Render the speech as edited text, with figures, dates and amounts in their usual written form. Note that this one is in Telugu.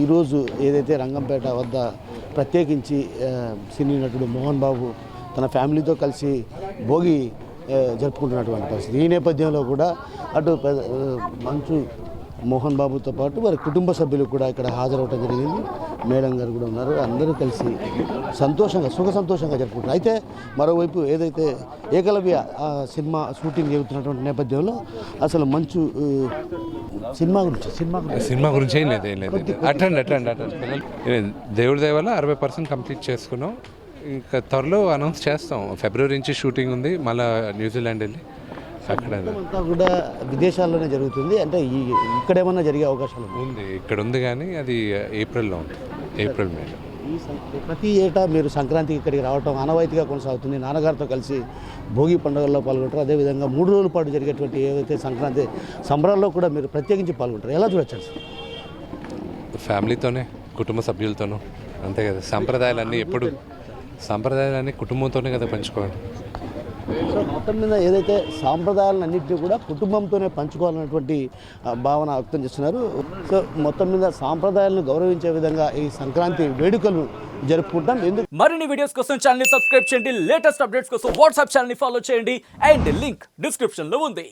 ఈరోజు ఏదైతే రంగంపేట వద్ద ప్రత్యేకించి సినీ నటుడు మోహన్ బాబు తన ఫ్యామిలీతో కలిసి భోగి జరుపుకుంటున్నటువంటి పరిస్థితి. ఈ నేపథ్యంలో కూడా అటు మంచు మోహన్ బాబుతో పాటు వారి కుటుంబ సభ్యులు కూడా ఇక్కడ హాజరవడం జరిగింది. మేడం గారు కూడా ఉన్నారు. అందరూ కలిసి సుఖ సంతోషంగా జరుపుకుంటారు. అయితే మరోవైపు ఏదైతే ఏకలవ్య సినిమా షూటింగ్ జరుగుతున్నటువంటి నేపథ్యంలో అసలు మంచు సినిమా గురించి ఏం లేదు. అటెండ్ దేవుడి దయ వల్ల 60% కంప్లీట్ చేసుకున్నాం. ఇంకా త్వరలో అనౌన్స్ చేస్తాం. ఫిబ్రవరి నుంచి షూటింగ్ ఉంది. మళ్ళీ న్యూజిలాండ్ వెళ్ళి అంతా కూడా విదేశాల్లోనే జరుగుతుంది. అంటే ఇక్కడేమన్నా జరిగే అవకాశాలు ఉంది. ఇక్కడ ఉంది కానీ అది ఏప్రిల్లో ఉంది. April May. ప్రతి ఏటా మీరు సంక్రాంతికి ఇక్కడికి రావటం ఆనవాయితీగా కొనసాగుతుంది. నాన్నగారితో కలిసి భోగి పండుగల్లో పాల్గొంటారు. అదేవిధంగా 3 రోజుల పాటు జరిగేటువంటి ఏవైతే సంక్రాంతి సంబరాల్లో కూడా మీరు ప్రత్యేకించి పాల్గొంటారు. ఎలా చూడొచ్చు ఫ్యామిలీతోనే, కుటుంబ సభ్యులతోనూ అంతే కదా. సంప్రదాయాలన్నీ కుటుంబంతోనే కదా పంచుకోవాలి. సో మొత్తం మీద ఏదైతే సాంప్రదాయాలన్నింటినీ కూడా కుటుంబంతోనే పంచుకోవాలన్నటువంటి భావన వ్యక్తం చేస్తున్నారు. సో మొత్తం మీద సాంప్రదాయాలను గౌరవించే విధంగా ఈ సంక్రాంతి వేడుకలను జరుపుకుంటాం. మరిన్ని వీడియోస్ కోసం ఛానల్ ని సబ్స్క్రైబ్ చేయండి. లేటెస్ట్ అప్డేట్స్ కోసం వాట్సాప్ ఛానల్ ని ఫాలో చేయండి. అండ్ లింక్ డిస్క్రిప్షన్ లో ఉంది.